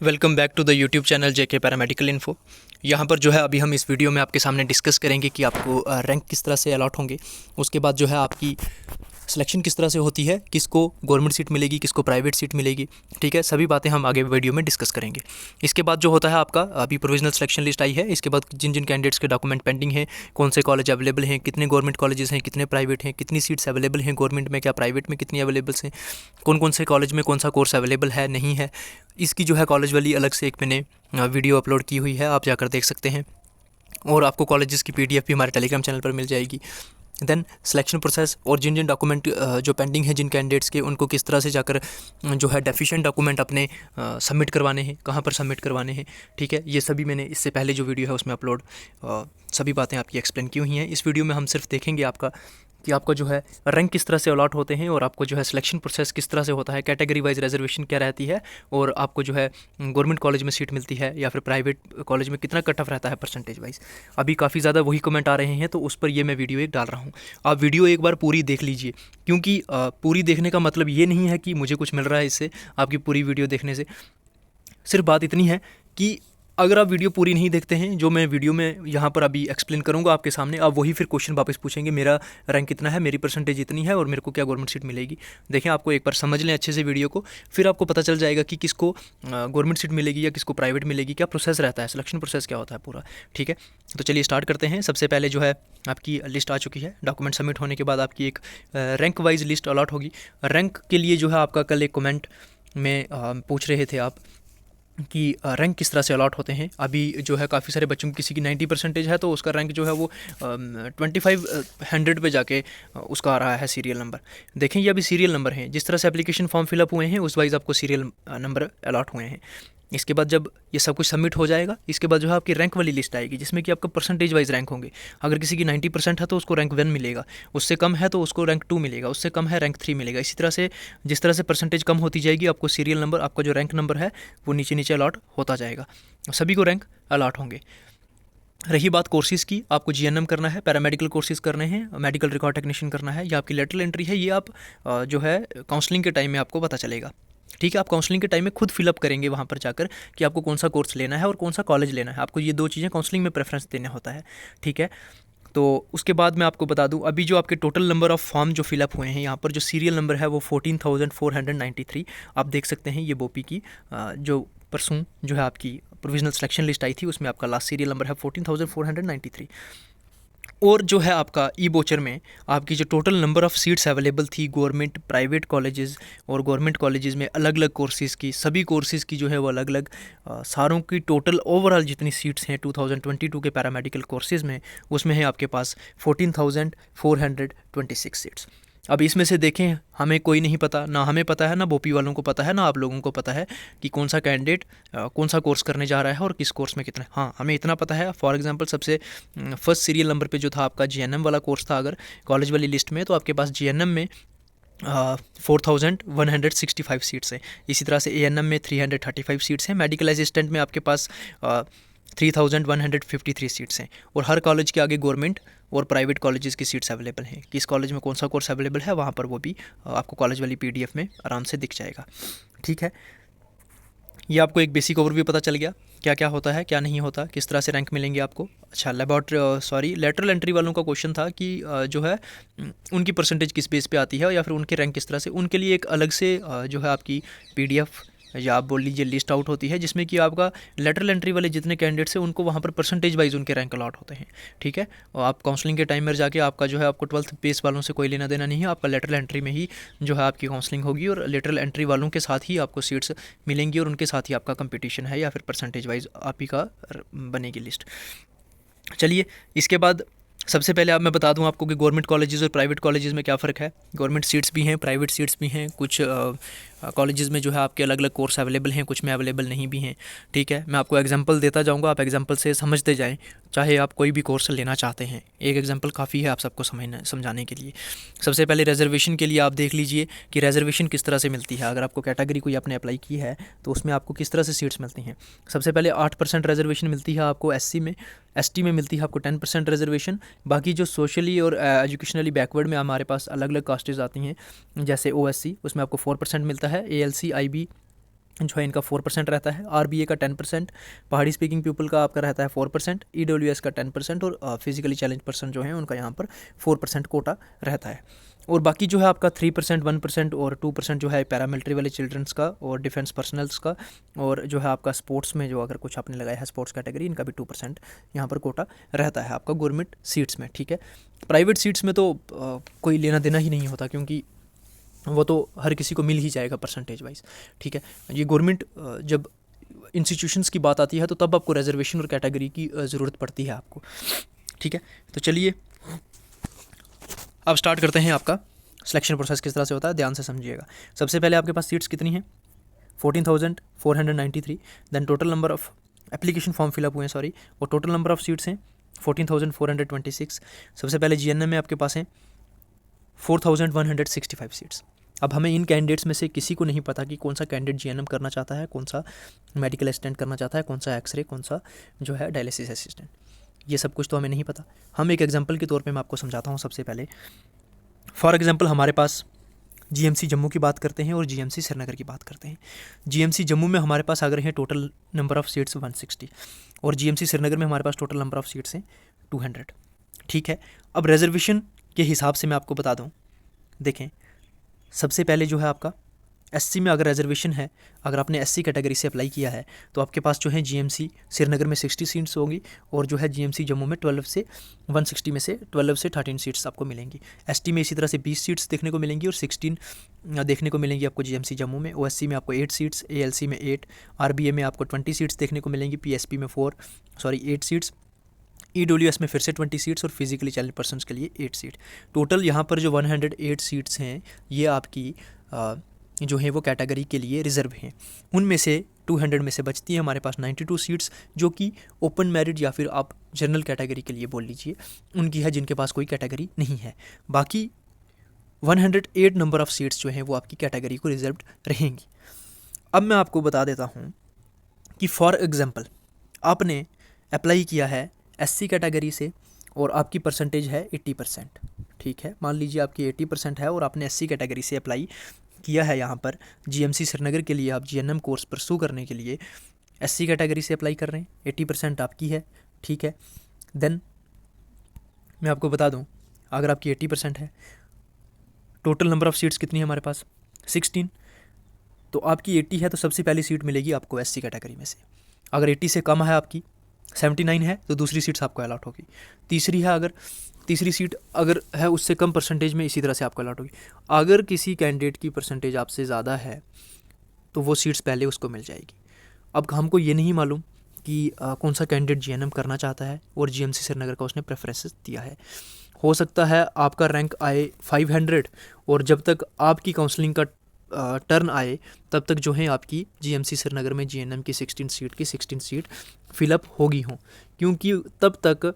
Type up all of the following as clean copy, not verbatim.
Welcome back to the YouTube channel JK paramedical info. यहाँ पर जो है अभी हम इस वीडियो में आपके सामने डिस्कस करेंगे कि आपको रैंक किस तरह से अलॉट होंगे। उसके बाद जो है आपकी सिलेक्शन किस तरह से होती है, किसको गवर्नमेंट सीट मिलेगी, किसको प्राइवेट सीट मिलेगी। ठीक है, सभी बातें हम आगे वीडियो में डिस्कस करेंगे। इसके बाद जो होता है आपका अभी प्रोविजनल सिलेक्शन लिस्ट आई है। इसके बाद जिन जिन कैंडिडेट्स के डॉक्यूमेंट पेंडिंग हैं, कौन से कॉलेज अवेलेबल हैं, कितने गवर्नमेंट कॉलेजेस हैं, कितने प्राइवेट हैं, कितनी सीट्स अवेलेबल हैं गवर्नमेंट में, क्या प्राइवेट में कितनी अवेलेबल हैं, कौन कौन से कॉलेज में कौन सा कोर्स अवेलेबल है नहीं है, इसकी जो है कॉलेज वाली अलग से एक मैंने वीडियो अपलोड की हुई है, आप जाकर देख सकते हैं। और आपको कॉलेजेस की पीडीएफ भी हमारे टेलीग्राम चैनल पर मिल जाएगी। देन सिलेक्शन प्रोसेस और जिन जिन डॉक्यूमेंट जो पेंडिंग है जिन कैंडिडेट्स के, उनको किस तरह से जाकर जो है डेफिशिएंट डॉक्यूमेंट अपने सबमिट करवाने हैं, कहाँ पर सबमिट करवाने हैं। ठीक है, ये सभी मैंने इससे पहले जो वीडियो है उसमें अपलोड सभी बातें आपकी एक्सप्लेन की हुई हैं। इस वीडियो में हम सिर्फ देखेंगे कि आपका जो है रैंक किस तरह से अलॉट होते हैं और आपको जो है सिलेक्शन प्रोसेस किस तरह से होता है, कैटेगरी वाइज रिजर्वेशन क्या रहती है, और आपको जो है गवर्नमेंट कॉलेज में सीट मिलती है या फिर प्राइवेट कॉलेज में कितना कट ऑफ रहता है परसेंटेज वाइज। अभी काफ़ी ज़्यादा वही कमेंट आ रहे हैं, तो उस पर ये मैं वीडियो एक डाल रहा हूँ। आप वीडियो एक बार पूरी देख लीजिए, क्योंकि पूरी देखने का मतलब ये नहीं है कि मुझे कुछ मिल रहा है इससे, आपकी पूरी वीडियो देखने से। सिर्फ बात इतनी है कि अगर आप वीडियो पूरी नहीं देखते हैं, जो मैं वीडियो में यहाँ पर अभी एक्सप्लेन करूँगा आपके सामने, आप वही फिर क्वेश्चन वापस पूछेंगे, मेरा रैंक कितना है, मेरी परसेंटेज इतनी है और मेरे को क्या गवर्नमेंट सीट मिलेगी। देखें, आपको एक बार समझ लें अच्छे से वीडियो को, फिर आपको पता चल जाएगा कि किसको गवर्नमेंट सीट मिलेगी या किसको प्राइवेट मिलेगी, क्या प्रोसेस रहता है, सिलेक्शन प्रोसेस क्या होता है पूरा। ठीक है, तो चलिए स्टार्ट करते हैं। सबसे पहले जो है आपकी लिस्ट आ चुकी है। डॉक्यूमेंट सबमिट होने के बाद आपकी एक रैंक वाइज लिस्ट अलॉट होगी। रैंक के लिए जो है आपका कल एक कमेंट में पूछ रहे थे आप कि रैंक किस तरह से अलॉट होते हैं। अभी जो है काफ़ी सारे बच्चों की, किसी की 90% है तो उसका रैंक जो है वो 2500 पे जाके उसका आ रहा है सीरियल नंबर। देखें, ये अभी सीरियल नंबर हैं, जिस तरह से एप्लीकेशन फॉर्म फिलअप हुए हैं उस वाइज आपको सीरियल नंबर अलॉट हुए हैं। इसके बाद जब ये सब कुछ सबमिट हो जाएगा, इसके बाद जो है आपकी रैंक वाली लिस्ट आएगी, जिसमें कि आपका परसेंटेज वाइज रैंक होंगे। अगर किसी की 90% है तो उसको रैंक 1 मिलेगा, उससे कम है तो उसको रैंक 2 मिलेगा, उससे कम है रैंक 3 मिलेगा। इसी तरह से जिस तरह से परसेंटेज कम होती जाएगी, आपको सीरियल नंबर, आपका जो रैंक नंबर है वो नीचे नीचे अलॉट होता जाएगा, सभी को रैंक अलॉट होंगे। रही बात कोर्सेज़ की, आपको जीएनएम करना है, पैरामेडिकल कोर्सेज़ करने हैं, मेडिकल रिकॉर्ड टेक्नीशियन करना है, या आपकी लेटरल एंट्री है, ये आप जो है काउंसलिंग के टाइम में आपको पता चलेगा। ठीक है, आप काउंसलिंग के टाइम में खुद फिलअप करेंगे वहाँ पर जाकर कि आपको कौन सा कोर्स लेना है और कौन सा कॉलेज लेना है। आपको ये दो चीज़ें काउंसलिंग में प्रेफरेंस देना होता है। ठीक है, तो उसके बाद मैं आपको बता दूं, अभी जो आपके टोटल नंबर ऑफ़ फॉर्म जो फिलअप हुए हैं, यहाँ पर जो सीरियल नंबर है वो 14,493 आप देख सकते हैं। ये बोपी की जो परसों जो है आपकी प्रोविजनल सिलेक्शन लिस्ट आई थी, उसमें आपका लास्ट सीरियल नंबर है 14,493। और जो है आपका ई बोचर में आपकी जो total number of seats available थी गवर्नमेंट, प्राइवेट कॉलेजेस और गवर्नमेंट कॉलेजेस में अलग अलग कोर्सेज़ की, सभी कोर्सेज़ की जो है वो अलग अलग सारों की टोटल ओवरऑल जितनी सीट्स हैं 2022 के पैरामेडिकल कोर्सेज़ में, उसमें है आपके पास 14,426 सीट्स। अब इसमें से देखें, हमें कोई नहीं पता, ना हमें पता है, ना बोपी वालों को पता है, ना आप लोगों को पता है कि कौन सा कैंडिडेट कौन सा कोर्स करने जा रहा है और किस कोर्स में कितना। हाँ, हमें इतना पता है, फॉर एग्जांपल सबसे फर्स्ट सीरियल नंबर पे जो था आपका जीएनएम वाला कोर्स था, अगर कॉलेज वाली लिस्ट में, तो आपके पास जीएनएम में 4,165 सीट्स हैं। इसी तरह से एएनएम में 335 सीट्स हैं। मेडिकल असिस्टेंट में आपके पास 3,153 सीट्स हैं। और हर कॉलेज के आगे गवर्नमेंट और प्राइवेट कॉलेजेस की सीट्स अवेलेबल हैं। किस कॉलेज में कौन सा कोर्स अवेलेबल है वहाँ पर वो भी आपको कॉलेज वाली पीडीएफ में आराम से दिख जाएगा। ठीक है, ये आपको एक बेसिक ओवरव्यू पता चल गया, क्या क्या होता है, क्या नहीं होता, किस तरह से रैंक मिलेंगे आपको। अच्छा, लेटरल एंट्री वालों का क्वेश्चन था कि जो है उनकी परसेंटेज किस बेस पे आती है या फिर उनके रैंक किस तरह से। उनके लिए एक अलग से जो है आपकी पीडीएफ या आप बोल लीजिए लिस्ट आउट होती है, जिसमें कि आपका लेटरल एंट्री वाले जितने कैंडिडेट्स हैं उनको वहाँ पर परसेंटेज वाइज उनके रैंक अलॉट होते हैं। ठीक है, और आप काउंसलिंग के टाइम में जाके आपका जो है आपको 12th बेस वालों से कोई लेना देना नहीं है, आपका लेटरल एंट्री में ही जो है आपकी काउंसलिंग होगी और लेटरल एंट्री वालों के साथ ही आपको सीट्स मिलेंगी और उनके साथ ही आपका कंपटीशन है या फिर परसेंटेज वाइज आप ही का बनेगी लिस्ट। चलिए, इसके बाद सबसे पहले मैं बता दूं आपको कि गवर्नमेंट कॉलेजेस और प्राइवेट कॉलेजेस में क्या फ़र्क है। गवर्नमेंट सीट्स भी हैं, प्राइवेट सीट्स भी हैं, कुछ कॉलेजेस में जो है आपके अलग अलग कोर्स अवेलेबल हैं, कुछ में अवेलेबल नहीं भी हैं। ठीक है, मैं आपको एग्जांपल देता जाऊंगा, आप एग्जांपल से समझते जाएं, चाहे आप कोई भी कोर्स लेना चाहते हैं। एक एग्जांपल काफ़ी है आप सबको समझाने के लिए। सबसे पहले रिजर्वेशन के लिए आप देख लीजिए कि रिजर्वेशन किस तरह से मिलती है। अगर आपको कैटेगरी कोई आपने अप्लाई की है तो उसमें आपको किस तरह से सीट्स मिलती हैं। सबसे पहले 8% रिजर्वेशन मिलती है आपको एससी में, एसटी में मिलती है आपको 10% रिजर्वेशन। बाकी जो सोशली और एजुकेशनली बैकवर्ड में हमारे पास अलग अलग कास्टेज आती हैं, जैसे ओएससी, उसमें आपको 4% मिलता है। एएलसी, आईबी, जो है इनका 4% रहता है, आरबीए का 10%, पहाड़ी स्पीकिंग पीपल का आपका रहता है 4%, ईडब्ल्यूएस का 10% और फिजिकली चैलेंज पर्सन जो है उनका यहाँ पर 4% कोटा रहता है। और बाकी जो है आपका 3%, 1% और 2% जो है पैरामिलिट्री वाले चिल्ड्रंस का और डिफेंस पर्सनल्स का, और जो है आपका स्पोर्ट्स में जो अगर कुछ आपने लगाया है स्पोर्ट्स कैटेगरी, इनका भी 2% यहाँ पर कोटा रहता है आपका गवर्नमेंट सीट्स में। ठीक है, प्राइवेट सीट्स में तो कोई लेना देना ही नहीं होता, क्योंकि वो तो हर किसी को मिल ही जाएगा परसेंटेज वाइज। ठीक है, ये गवर्नमेंट जब इंस्टीट्यूशंस की बात आती है तो तब आपको रिजर्वेशन और कैटेगरी की ज़रूरत पड़ती है आपको। ठीक है, तो चलिए अब स्टार्ट करते हैं। आपका सिलेक्शन प्रोसेस किस तरह से होता है, ध्यान से समझिएगा। सबसे पहले आपके पास सीट्स कितनी हैं, 14,493। Then total number of application form fill up हुए हैं, सॉरी, और टोटल नंबर ऑफ सीट्स हैं 14,426। सबसे पहले जीएनएम में आपके पास हैं 4,165 सीट्स। अब हमें इन कैंडिडेट्स में से किसी को नहीं पता कि कौन सा कैंडिडेट जीएनएम करना चाहता है, कौन सा मेडिकल असिस्टेंट करना चाहता है, कौन सा एक्सरे, कौन सा जो है डायलिसिस असिस्टेंट, ये सब कुछ तो हमें नहीं पता। हम एक एग्जांपल के तौर पे मैं आपको समझाता हूँ। सबसे पहले फॉर एग्जांपल हमारे पास जीएमसी जम्मू की बात करते हैं और जीएमसी श्रीनगर की बात करते हैं। जीएमसी जम्मू में हमारे पास अगर हैं टोटल नंबर ऑफ़ सीट्स 160 और जीएमसी श्रीनगर में हमारे पास टोटल नंबर ऑफ़ सीट्स हैं 200। ठीक है, अब रिजर्वेशन के हिसाब से मैं आपको बता दूं, देखें सबसे पहले जो है आपका एससी में अगर रिजर्वेशन है, अगर आपने एससी कैटेगरी से अप्लाई किया है तो आपके पास जो है जीएमसी श्रीनगर में 60 सीट्स होंगी और जो है जीएमसी जम्मू में 12 से 160 में से 12 से 13 सीट्स आपको मिलेंगी। एसटी में इसी तरह से 20 सीट्स देखने को मिलेंगी और 16 देखने को मिलेंगी आपको जीएमसी जम्मू में। ओएससी में आपको 8 सीट्स, एएलसी में 8, आरबीए में आपको 20 सीट्स देखने को मिलेंगी, पीएसपी में 8 सीट्स, ईडब्ल्यूएस में फिर से 20 सीट्स और फिजिकली चैलेंज पर्सन्स के लिए 8 सीट। टोटल यहाँ पर जो 108 सीट्स हैं ये आपकी जो है वो कैटेगरी के लिए रिज़र्व हैं। उनमें से 200 में से बचती है हमारे पास 92 सीट्स जो कि ओपन मेरिट या फिर आप जनरल कैटेगरी के लिए बोल लीजिए उनकी है, जिनके पास कोई कैटेगरी नहीं है। बाकी 108 नंबर ऑफ़ सीट्स जो हैं वो आपकी कैटेगरी को रिजर्व्ड रहेंगी। अब मैं आपको बता देता हूँ कि फॉर एग्ज़ाम्पल आपने अप्लाई किया है एससी कैटेगरी से और आपकी परसेंटेज है 80%। ठीक है, मान लीजिए आपकी 80% है और आपने एससी कैटेगरी से अप्लाई किया है यहाँ पर जीएमसी श्रीनगर के लिए, आप जीएनएम कोर्स परसू करने के लिए एससी कैटेगरी से अप्लाई कर रहे हैं, 80% आपकी है। ठीक है, देन मैं आपको बता दूँ अगर आपकी 80% है, टोटल नंबर ऑफ़ सीट्स कितनी है हमारे पास 16, तो आपकी 80 है तो सबसे पहली सीट मिलेगी आपको एससी कैटेगरी में से। अगर 80 से कम है आपकी 79 है तो दूसरी सीट्स आपको अलॉट होगी। तीसरी है, अगर तीसरी सीट अगर है उससे कम परसेंटेज में इसी तरह से आपको अलॉट होगी। अगर किसी कैंडिडेट की परसेंटेज आपसे ज़्यादा है तो वो सीट्स पहले उसको मिल जाएगी। अब हमको ये नहीं मालूम कि कौन सा कैंडिडेट जीएनएम करना चाहता है और जीएमसी श्रीनगर का उसने प्रेफरेंसेस दिया है। हो सकता है आपका रैंक आए 500 और जब तक आपकी काउंसलिंग का टर्न आए तब तक जो है आपकी जीएमसी श्रीनगर में जीएनएम की 16 सीट फिलअप होगी हों, क्योंकि तब तक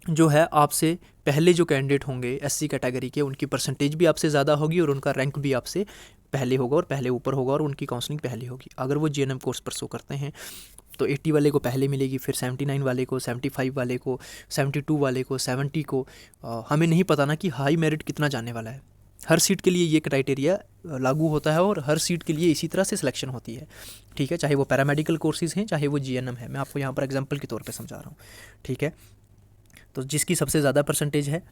जो है आपसे पहले जो कैंडिडेट होंगे एससी कैटेगरी के उनकी परसेंटेज भी आपसे ज़्यादा होगी और उनका रैंक भी आपसे पहले होगा और पहले ऊपर होगा और उनकी काउंसलिंग पहले होगी। अगर वो जीएनएम कोर्स परसू करते हैं तो 80 वाले को पहले मिलेगी, फिर 79 वाले को, 75 वाले को, 72 वाले को, 70 को। हमें नहीं पता ना कि हाई मेरिट कितना जाने वाला है। हर सीट के लिए ये क्राइटेरिया लागू होता है और हर सीट के लिए इसी तरह से सिलेक्शन होती है। ठीक है, चाहे वो पैरामेडिकल कोर्सेज़ हैं चाहे वो जीएनएम है, मैं आपको यहाँ पर एग्जांपल के तौर पे समझा रहा हूँ। ठीक है, तो जिसकी सबसे ज़्यादा परसेंटेज है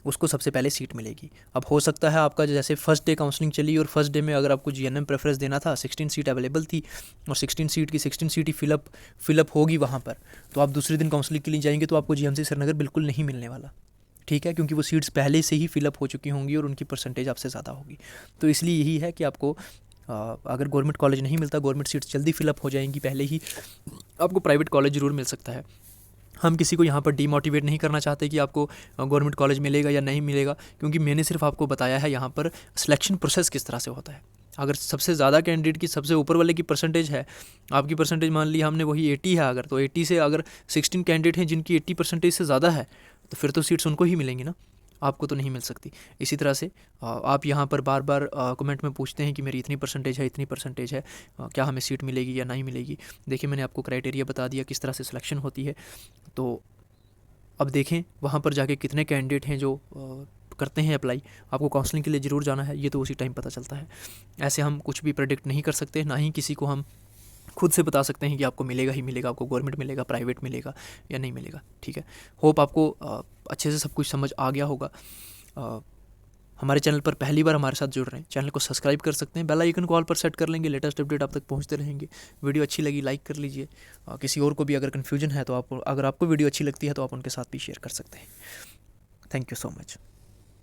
उसको सबसे पहले सीट मिलेगी। अब हो सकता है आपका जैसे फर्स्ट डे काउंसलिंग चली और फर्स्ट डे में अगर आपको जीएनएम प्रेफरेंस देना था, 16 सीट अवेलेबल थी और 16 सीट की 16 सीट ही फिलअप होगी वहाँ पर, तो आप दूसरे दिन काउंसलिंग के लिए जाएंगे तो आपको जीएमसी श्रीनगर बिल्कुल नहीं मिलने वाला। ठीक है, क्योंकि वो सीट्स पहले से ही फिलअप हो चुकी होंगी और उनकी परसेंटेज आपसे ज़्यादा होगी। तो इसलिए यही है कि आपको अगर गवर्नमेंट कॉलेज नहीं मिलता, गवर्नमेंट सीट्स जल्दी फिलअप हो जाएंगी पहले ही, आपको प्राइवेट कॉलेज ज़रूर मिल सकता है। हम किसी को यहाँ पर डीमोटिवेट नहीं करना चाहते कि आपको गवर्नमेंट कॉलेज मिलेगा या नहीं मिलेगा, क्योंकि मैंने सिर्फ आपको बताया है यहाँ पर सिलेक्शन प्रोसेस किस तरह से होता है। अगर सबसे ज़्यादा कैंडिडेट की सबसे ऊपर वाले की परसेंटेज है, आपकी परसेंटेज मान ली हमने वही 80 है अगर, तो 80 से अगर 16 कैंडिडेट हैं जिनकी 80 परसेंटेज से ज़्यादा है तो फिर तो सीट्स उनको ही मिलेंगी ना, आपको तो नहीं मिल सकती। इसी तरह से आप यहाँ पर बार बार कमेंट में पूछते हैं कि मेरी इतनी परसेंटेज है, इतनी परसेंटेज है, क्या हमें सीट मिलेगी या नहीं मिलेगी। देखिए मैंने आपको क्राइटेरिया बता दिया किस तरह से सिलेक्शन होती है। तो अब देखें वहाँ पर जाके कितने कैंडिडेट हैं जो करते हैं अप्लाई। आपको काउंसलिंग के लिए ज़रूर जाना है, ये तो उसी टाइम पता चलता है। ऐसे हम कुछ भी प्रेडिक्ट नहीं कर सकते, ना ही किसी को हम खुद से बता सकते हैं कि आपको मिलेगा ही मिलेगा, आपको गवर्नमेंट मिलेगा, प्राइवेट मिलेगा या नहीं मिलेगा। ठीक है, होप आपको अच्छे से सब कुछ समझ आ गया होगा। हमारे चैनल पर पहली बार हमारे साथ जुड़ रहे हैं, चैनल को सब्सक्राइब कर सकते हैं, बेल आइकन को ऑल पर सेट कर लेंगे, लेटेस्ट अपडेट आप तक पहुंचते रहेंगे। वीडियो अच्छी लगी लाइक कर लीजिए। किसी और को भी अगर कन्फ्यूजन है तो अगर आपको वीडियो अच्छी लगती है तो आप उनके साथ भी शेयर कर सकते हैं। Thank you so much.